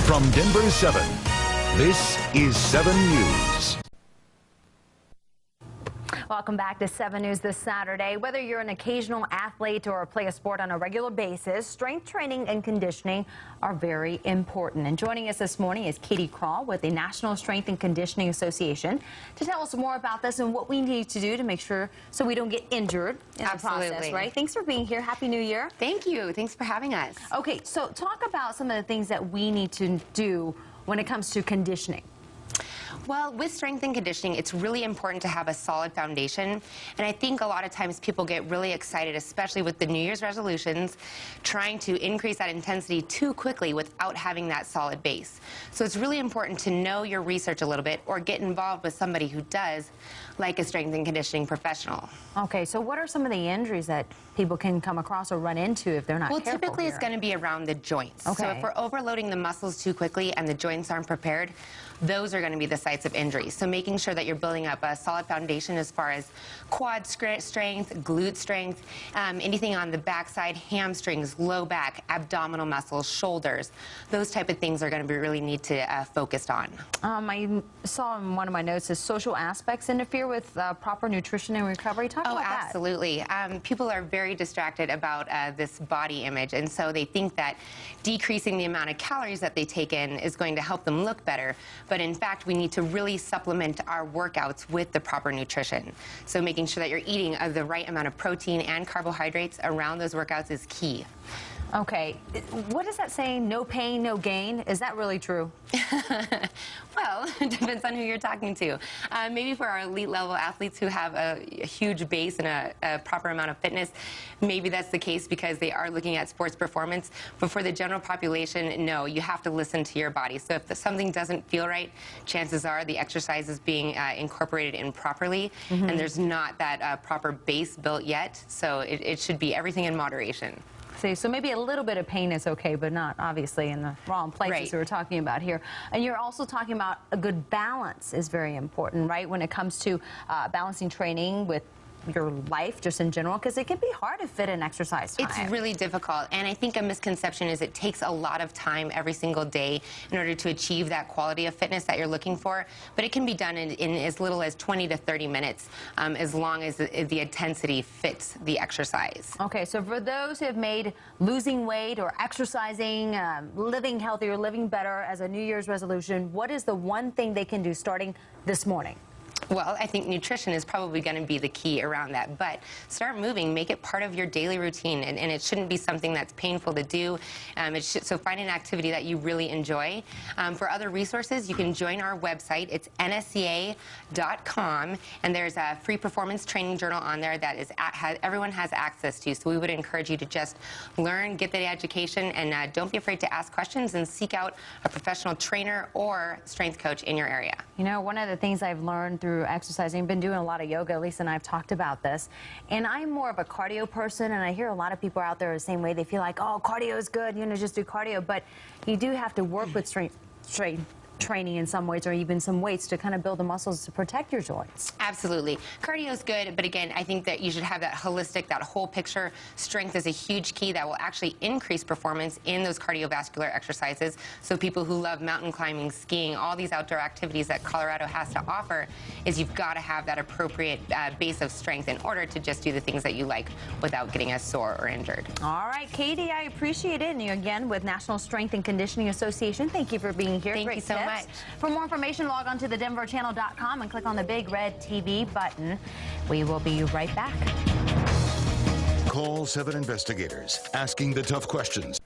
From Denver 7, this is 7 News. Welcome back to 7 News this Saturday. Whether you're an occasional athlete or play a sport on a regular basis, strength training and conditioning are very important. And joining us this morning is Krall with the National Strength and Conditioning Association to tell us more about this and what we need to do to make sure so we don't get injured in the process, right? Thanks for being here. Happy New Year. Thank you. Thanks for having us. Okay, so talk about some of the things that we need to do when it comes to conditioning. Well, with strength and conditioning, it's really important to have a solid foundation. And I think a lot of times people get really excited, especially with the New Year's resolutions, trying to increase that intensity too quickly without having that solid base. So it's really important to know your research a little bit or get involved with somebody who does, like a strength and conditioning professional. Okay, so what are some of the injuries that people can come across or run into if they're not careful? Well, typically it's going to be around the joints. Okay. So if we're overloading the muscles too quickly and the joints aren't prepared, those are going to be the sites of injury. So making sure that you're building up a solid foundation as far as quad strength, glute strength, anything on the backside, hamstrings, low back, abdominal muscles, shoulders, those type of things are going to be really need to focus on. I saw in one of my notes that social aspects interfere with proper nutrition and recovery. Talk about that. Absolutely. People are very distracted about this body image, and so they think that decreasing the amount of calories that they take in is going to help them look better. But in fact, we need to really supplement our workouts with the proper nutrition. So making sure that you're eating the right amount of protein and carbohydrates around those workouts is key. Okay, what does that say, no pain, no gain? Is that really true? Well, it depends on who you're talking to. Maybe for our elite level athletes who have a huge base and a proper amount of fitness, maybe that's the case because they are looking at sports performance. But for the general population, no, you have to listen to your body. So if something doesn't feel right, chances are the exercise is being incorporated improperly, and there's not that proper base built yet. So it should be everything in moderation. See, so maybe a little bit of pain is okay, but not obviously in the wrong places we're talking about here. And you're also talking about a good balance is very important, right, when it comes to balancing training with your life just in general, because it can be hard to fit in exercise time. It's really difficult, and I think a misconception is it takes a lot of time every single day in order to achieve that quality of fitness that you're looking for, but it can be done in as little as 20 to 30 minutes as long as the intensity fits the exercise. Okay, so for those who have made losing weight or exercising, living healthier, living better as a New Year's resolution, what is the one thing they can do starting this morning? Well, I think nutrition is probably going to be the key around that, but start moving, make it part of your daily routine, and it shouldn't be something that's painful to do. So find an activity that you really enjoy. For other resources, you can join our website. It's NSCA.com, and there's a free performance training journal on there that everyone has access to, so we would encourage you to just learn, get the education, and don't be afraid to ask questions and seek out a professional trainer or strength coach in your area. You know, one of the things I've learned through exercising, I've been doing a lot of yoga, Lisa and I have talked about this, and I'm more of a cardio person, and I hear a lot of people out there the same way. They feel like, oh, cardio is good, you know, just do cardio, but you do have to work with strength training in some ways, or even some weights to kind of build the muscles to protect your joints. Absolutely. Cardio is good, but again, I think that you should have that holistic, that whole picture. Strength is a huge key that will actually increase performance in those cardiovascular exercises. So people who love mountain climbing, skiing, all these outdoor activities that Colorado has to offer, is you've got to have that appropriate base of strength in order to just do the things that you like without getting as sore or injured. All right, Katie, I appreciate it. And you again with National Strength and Conditioning Association. Thank you for being here. Thank you so much. For more information, log on to thedenverchannel.com and click on the big red TV button. We will be right back. Call 7 investigators, asking the tough questions.